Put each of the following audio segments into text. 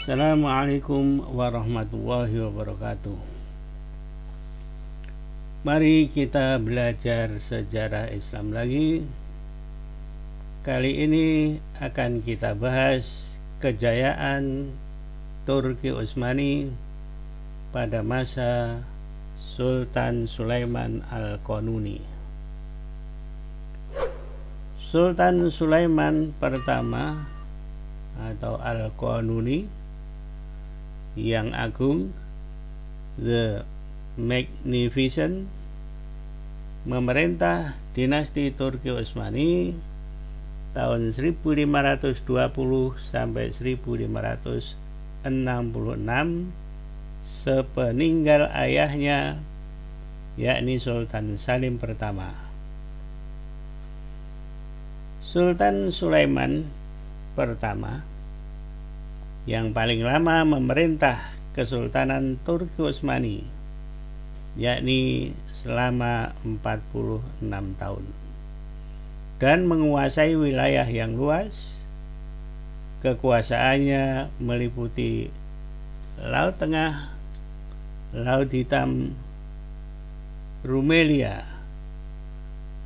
Assalamualaikum warahmatullahi wabarakatuh. Mari kita belajar sejarah Islam lagi. Kali ini akan kita bahas kejayaan Turki Utsmani pada masa Sultan Sulaiman Al-Qanuni. Sultan Sulaiman pertama atau Al-Qanuni yang agung, the Magnificent, memerintah dinasti Turki Utsmani tahun 1520 sampai 1566 sepeninggal ayahnya, yakni Sultan Salim pertama. Sultan Sulaiman pertama yang paling lama memerintah Kesultanan Turki Utsmani, yakni selama 46 tahun, dan menguasai wilayah yang luas. Kekuasaannya meliputi Laut Tengah, Laut Hitam, Rumelia,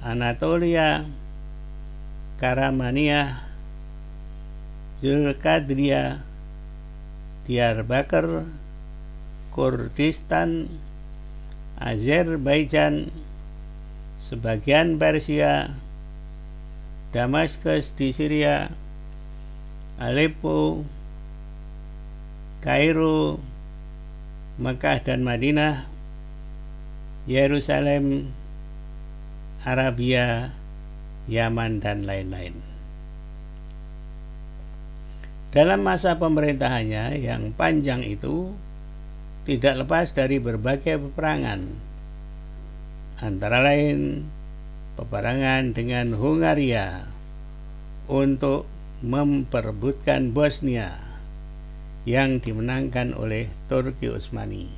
Anatolia, Karamania, Zulkadria, Diyarbakir, Kurdistan, Azerbaijan, sebagian Persia, Damaskus di Syria, Aleppo, Kairo, Mekah dan Madinah, Yerusalem, Arabia, Yaman, dan lain-lain. Dalam masa pemerintahannya yang panjang itu, tidak lepas dari berbagai peperangan, antara lain peperangan dengan Hungaria untuk memperebutkan Bosnia yang dimenangkan oleh Turki Utsmani.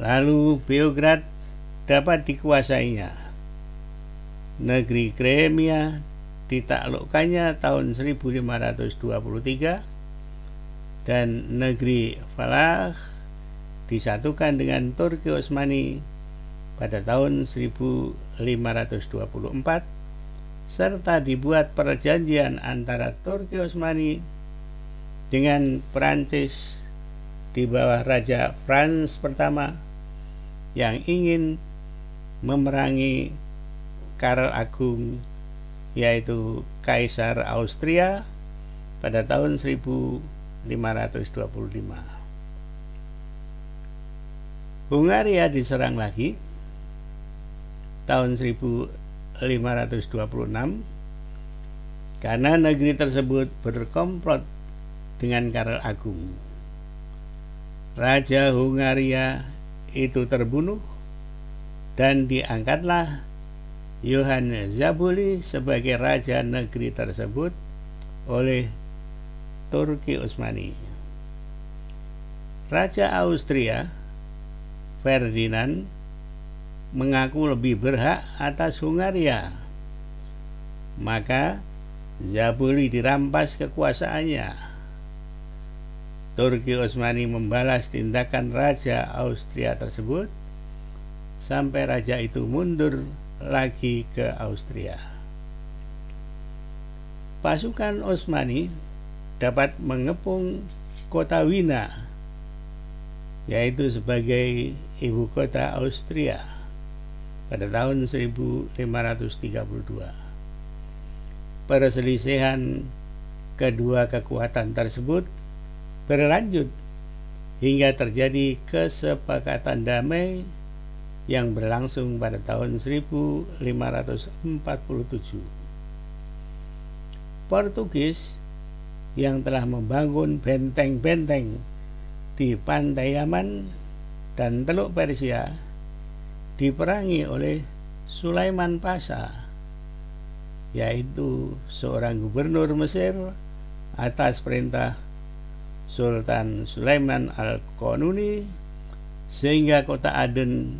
Lalu Beograd dapat dikuasainya. Negeri Crimea ditaklukkannya tahun 1523 dan negeri Valach disatukan dengan Turki Utsmani pada tahun 1524, serta dibuat perjanjian antara Turki Utsmani dengan Prancis di bawah Raja Frans pertama yang ingin memerangi Karl Agung, yaitu Kaisar Austria, pada tahun 1525. Hungaria diserang lagi tahun 1526 karena negeri tersebut berkomplot dengan Karl Agung. Raja Hungaria itu terbunuh dan diangkatlah Johann Zabuli sebagai raja negeri tersebut oleh Turki Utsmani. Raja Austria Ferdinand mengaku lebih berhak atas Hungaria, maka Zabuli dirampas kekuasaannya. Turki Utsmani membalas tindakan Raja Austria tersebut sampai raja itu mundur lagi ke Austria. Pasukan Utsmani dapat mengepung kota Wina, yaitu sebagai ibu kota Austria, pada tahun 1532. Perselisihan kedua kekuatan tersebut berlanjut hingga terjadi kesepakatan damai yang berlangsung pada tahun 1547. Portugis yang telah membangun benteng-benteng di pantai Yaman dan Teluk Persia diperangi oleh Sulaiman Pasha, yaitu seorang gubernur Mesir atas perintah Sultan Sulaiman Al-Qanuni, sehingga kota Aden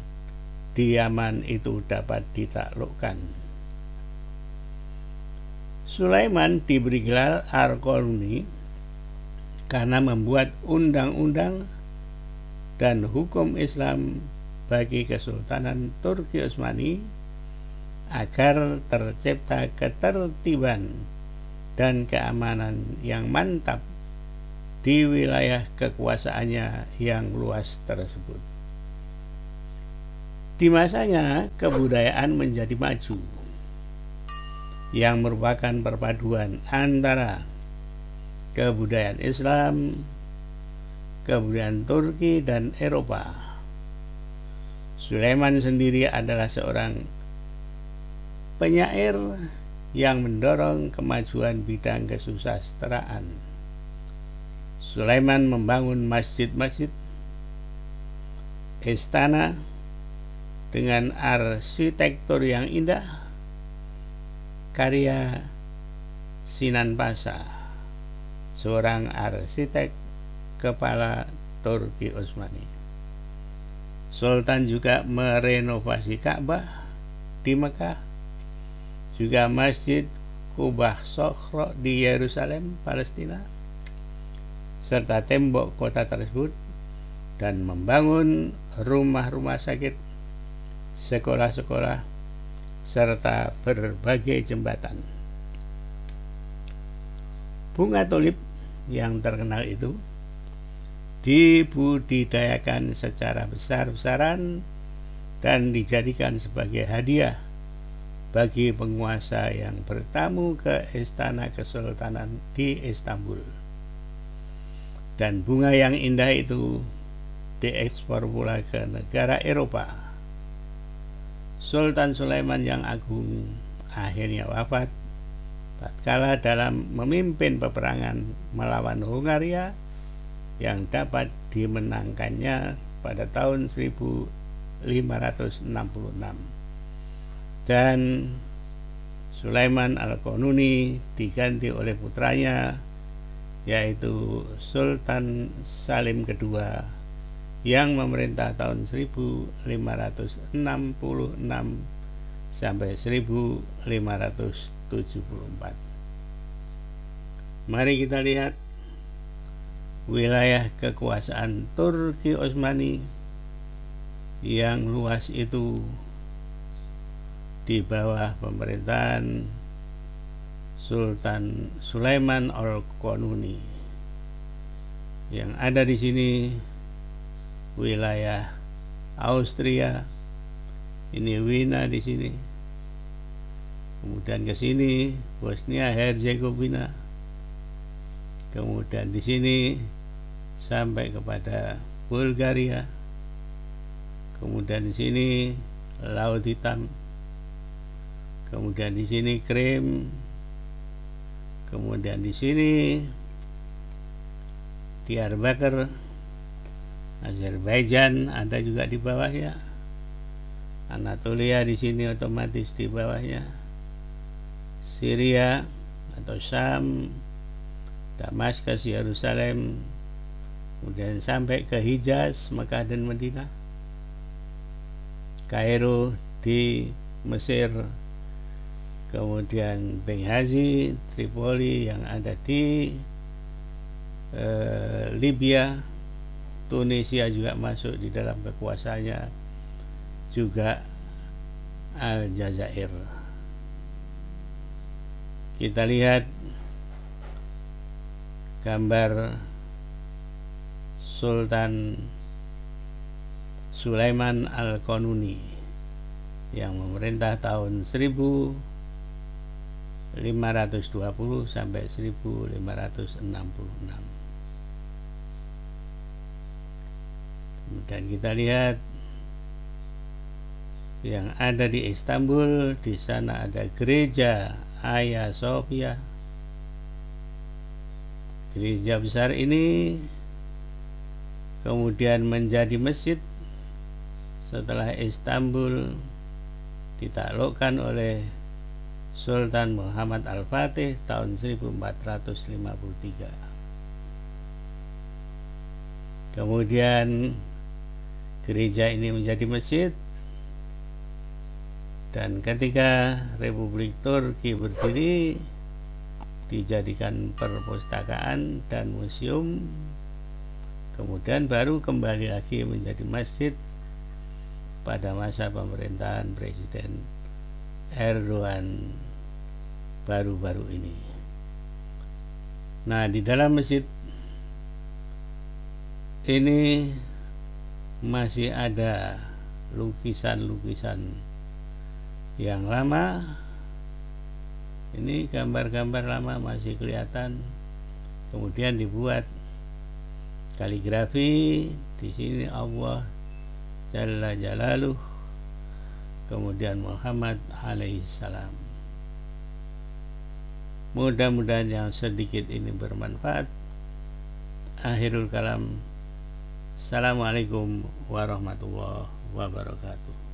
di Yaman itu dapat ditaklukkan. Sulaiman diberi gelar Al-Qanuni karena membuat undang-undang dan hukum Islam bagi Kesultanan Turki Utsmani agar tercipta ketertiban dan keamanan yang mantap di wilayah kekuasaannya yang luas tersebut. Di masanya, kebudayaan menjadi maju, yang merupakan perpaduan antara kebudayaan Islam, kebudayaan Turki, dan Eropa. Sulaiman sendiri adalah seorang penyair yang mendorong kemajuan bidang kesusastraan. Sulaiman membangun masjid-masjid, istana dengan arsitektur yang indah, karya Sinan Pasha, seorang arsitek kepala Turki Utsmani. Sultan juga merenovasi Ka'bah di Mekah, juga Masjid Kubah Sokhro di Yerusalem, Palestina, serta tembok kota tersebut, dan membangun rumah-rumah sakit, sekolah-sekolah, serta berbagai jembatan. Bunga tulip yang terkenal itu dibudidayakan secara besar-besaran dan dijadikan sebagai hadiah bagi penguasa yang bertamu ke istana kesultanan di Istanbul. Dan bunga yang indah itu diekspor pula ke negara Eropa. Sultan Sulaiman yang agung akhirnya wafat tatkala dalam memimpin peperangan melawan Hungaria yang dapat dimenangkannya pada tahun 1566. Dan Sulaiman Al-Qanuni diganti oleh putranya, yaitu Sultan Salim II, yang memerintah tahun 1566 sampai 1574. Mari kita lihat wilayah kekuasaan Turki Utsmani yang luas itu di bawah pemerintahan Sultan Sulaiman Al-Qanuni. Yang ada di sini wilayah Austria, ini Wina di sini. Kemudian ke sini Bosnia Herzegovina. Kemudian di sini sampai kepada Bulgaria. Kemudian di sini Laut Hitam. Kemudian di sini Krim. Kemudian di sini Diyarbakir, Azerbaijan ada juga di bawahnya. Anatolia di sini otomatis di bawahnya. Syria atau Syam, Damaskus, Yerusalem, kemudian sampai ke Hijaz, Mekah dan Madinah, Kairo di Mesir, kemudian Benghazi, Tripoli yang ada di Libya, Tunisia juga masuk di dalam kekuasaannya, juga Aljazair. Kita lihat gambar Sultan Sulaiman Al-Qanuni yang memerintah tahun 1520 sampai 1566. Kemudian kita lihat yang ada di Istanbul. Di sana ada gereja Hagia Sophia. Gereja besar ini kemudian menjadi masjid setelah Istanbul ditaklukkan oleh Sultan Muhammad Al-Fatih tahun 1453. Kemudian gereja ini menjadi masjid, dan ketika Republik Turki berdiri dijadikan perpustakaan dan museum, kemudian baru kembali lagi menjadi masjid pada masa pemerintahan Presiden Erdogan baru-baru ini. Nah, di dalam masjid ini masih ada lukisan-lukisan yang lama. Ini gambar-gambar lama masih kelihatan. Kemudian dibuat kaligrafi. Di sini Allah Jalla Jalaluh, kemudian Muhammad alaihissalam. Mudah-mudahan yang sedikit ini bermanfaat. Akhirul kalam. Assalamualaikum warahmatullahi wabarakatuh.